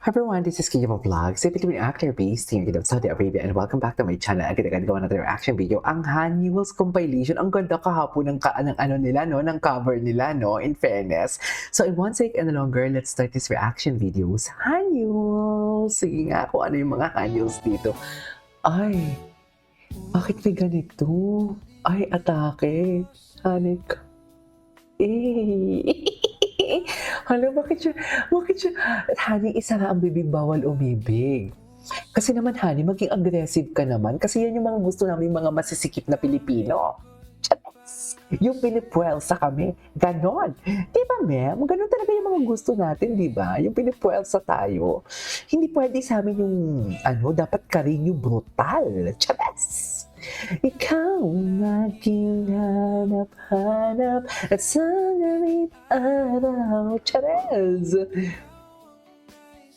Hi everyone, this is Kiyama Vlogs, a Philippine actor based here in Saudi Arabia, and welcome back to my channel. Agad-agad gawa natin reaction video. Ang Hanyuls compilation, ang ganda kahapon ng ano nila, no? Ng cover nila, no? In fairness. So in one sec and no longer, let's start this reaction videos. Hanyuls! Sige nga kung ano yung mga Hanyuls dito. Ay, bakit may ganito? Ay, atake. Hanik. Hala, bakit siya, honey, isa nga ang bibig bawal umibig. Kasi naman, honey, maging aggressive ka naman. Kasi yan yung mga gusto namin mga masisikip na Pilipino. Charas! Yung pinipwelsa kami. Ganon. Di ba, ma'am? Ganon talaga yung mga gusto natin, di ba? Yung pinipwelsa tayo. Hindi pwede sa amin yung, dapat ka rin yung brutal. Charas! Ikaw ang aking hanap-hanap at sa galit araw. Charez!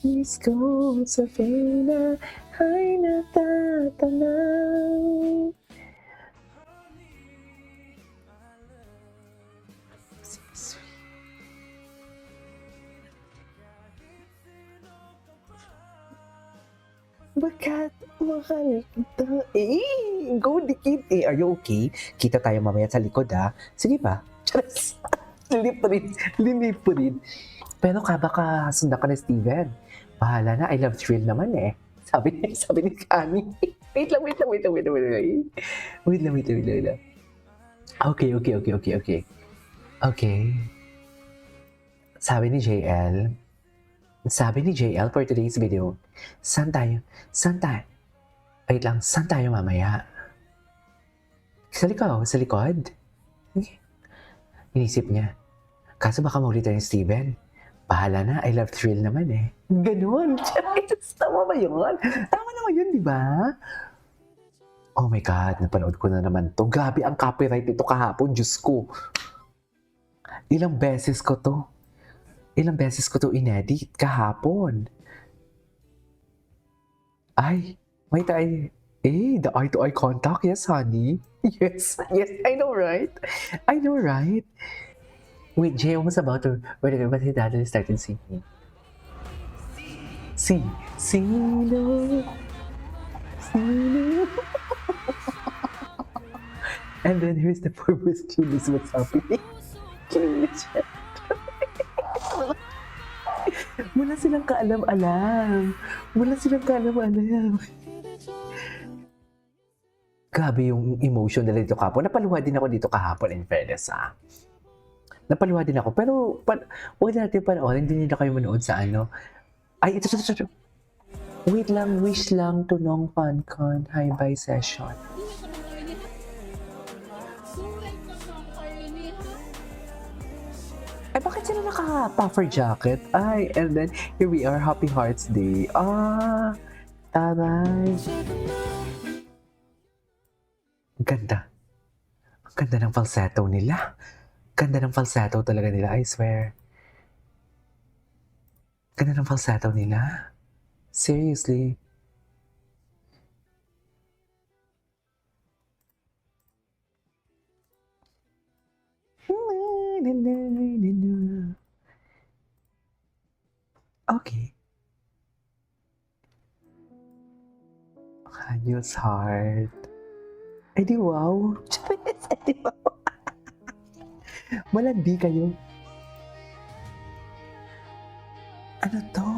Miss ko sa fina ay natatanaw. Bakat mahal kita. Go dikit. Are you okay? Kita tayo mamaya sa likod, ha? Sige ba? Charas! Liniprin. Pero baka sundan ka na Steven. Bahala na, I love thrill naman eh. Sabi ni Kami. Wait lang. Okay. Sabi ni JL for today's video, saan tayo? Wait lang, saan tayo mamaya? Sa likod? Okay. Inisip niya, kaso baka maulit tayo ni Steven. Bahala na, I love thrill naman eh. Ganun. Tama ba yun? Tama naman yun, di ba? Oh my God, napanood ko na naman to. Grabe ang copyright nito kahapon, Diyos ko. Ilang beses ko to inedit kahapon. Ay, may tayo. The eye-to-eye contact. Yes, honey. Yes, I know, right? Wait, Jay was about to... Wait, but his dad started singing. Sino. And then here's the purpose clueless what's happening. Kiling siya. Wala silang kaalam-alam. Grabe yung emotion nila dito kahapon. Napaluha din ako dito kahapon, in fairness, Napaluha din ako. Pero, huwag natin panoorin. Hindi nila kayo manood sa ano. Ay, ito. Wait lang, wish lang to Nong Pancon High-Bye Session. Ay, bakit sila naka-puffer jacket? Ay, and then, here we are, Happy Hearts Day. Taray. Ang ganda ng falsetto nila. Ganda ng falsetto talaga nila, I swear. Ganda ng falsetto nila. Seriously. Okay. Hanyul's heart. Ay di wow. Malandi kayo. Ano to?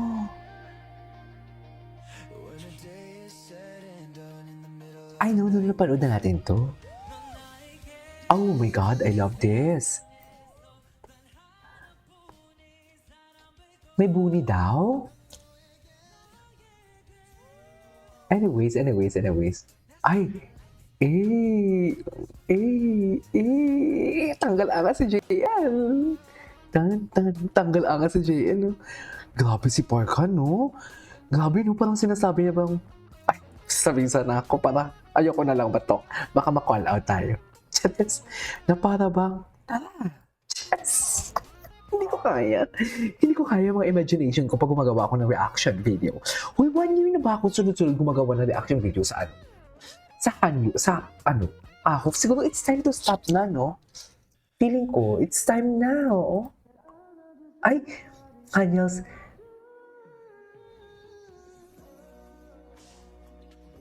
Ay no, napanood na natin to. Oh my God, I love this. May buni daw? Anyways. Ay! Tanggal angas si JL. Tanggal angas si JL. Grabe si Parkan, no? Grabe, no? Parang sinasabi niya bang, ay, sabihin sana ako, para ayoko na lang ba to? Baka ma-call out tayo. Yes. Na para bang, tara. Yes. Hindi ko kaya mga imagination ko pag gumagawa ako ng reaction video. Uy, 1 year na ba ako sunod-sunod gumagawa ng reaction video sa siguro it's time to stop na, no? Feeling ko, it's time now. Ay, Hanyals,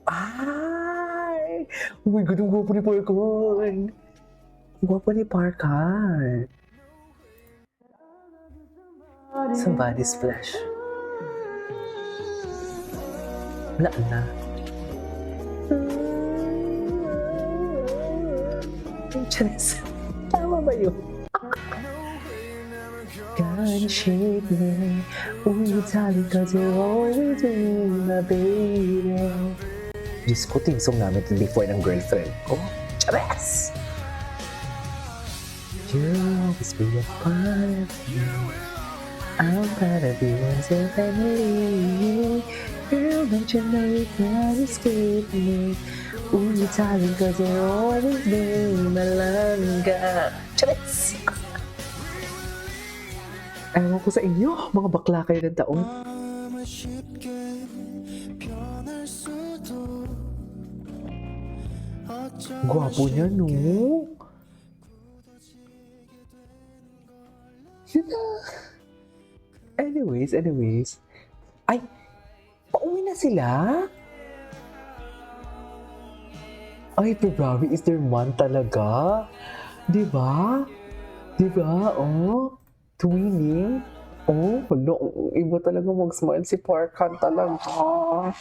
Ay! Oh my God, ang gwapo ni Parkan. Gwapo ni Parkan. Somebody splash. Wala na. Chanes. Tama ba yun? God shape me. Ooh, darling, cause you're always with me, my baby. Diyos ko, team song namin before ng girlfriend ko. Chanes! You'll always be a part of me. I'm proud of you as a family. Girl, don't you know you can't escape me. Ooh, darling, cause you're always been my langga. Chanes! Ewan ko sa inyo, mga bakla kayo ng taon. Gwapo niya, no? Anyways. Ay, pauwi na sila? Ay, February is their month talaga. Diba? Oh, twinning. Oh, iba talaga mag-smile si Parkan talaga.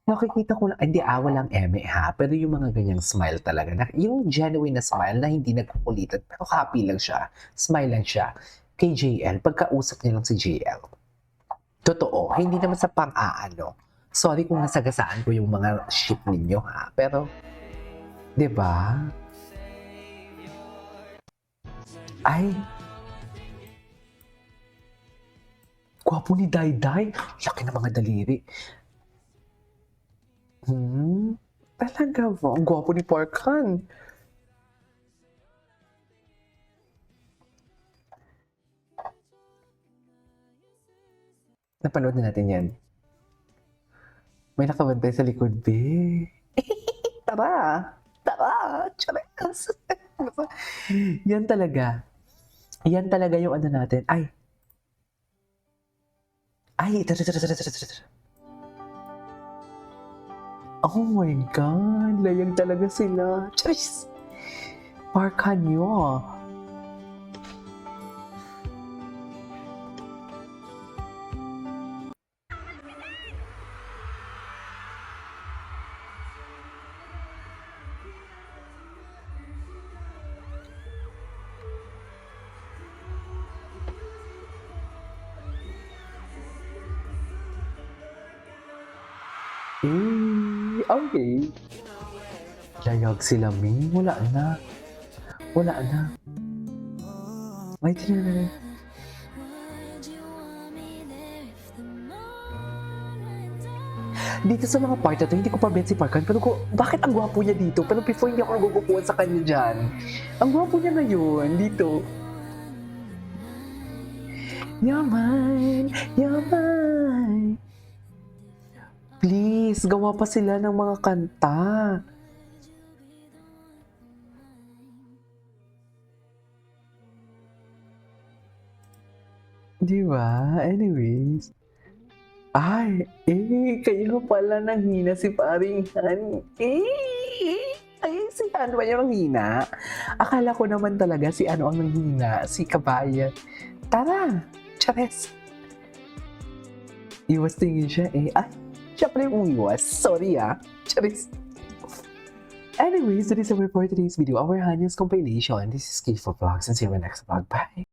Nakikita ko na, hindi, walang eme ha, pero yung mga ganyang smile talaga, yung genuine na smile na hindi nagkukulitan, pero happy lang siya, smile lang siya. Kay JL, pagkausap niya lang si JL. Totoo, hindi naman sa pang-aano. Sorry kung nasagasaan ko yung mga ship ninyo ha, pero, di ba? Ay, gwapo ni Dayday. Laki ng mga daliri. Talaga ba? Ang gwapo ni Parkan. Napanood na natin yan. May nakabantay sa likod, be. Tara! Chares! Yan talaga. Yan talaga yung ano natin. Ay, tara. Oh my God, layang talaga sila. Charis! Parkan nyo. Okay. Layag sila, May. Wala na. May tingnan. Dito sa mga part na to, hindi ko pa bet si Parkan, pero bakit ang gwapo niya dito? Pero before, hindi ako nagugupuan sa kanya dyan. Ang gwapo niya ngayon, dito. Yaman. Please, gawa pa sila ng mga kanta. Di ba? Anyways. Ay, kaya pala nanghina si paring Han. Si Han ba yung nanghina? Akala ko naman talaga si ano ang nanghina, si Kabayan. Tara, Chares. Iwas tingin siya Ay, siya pala yung umiwas. Sorry Chares. Anyways, that is our for today's video, our Hanya's compilation. This is Kate for Vlogs and see you in the next vlog. Bye!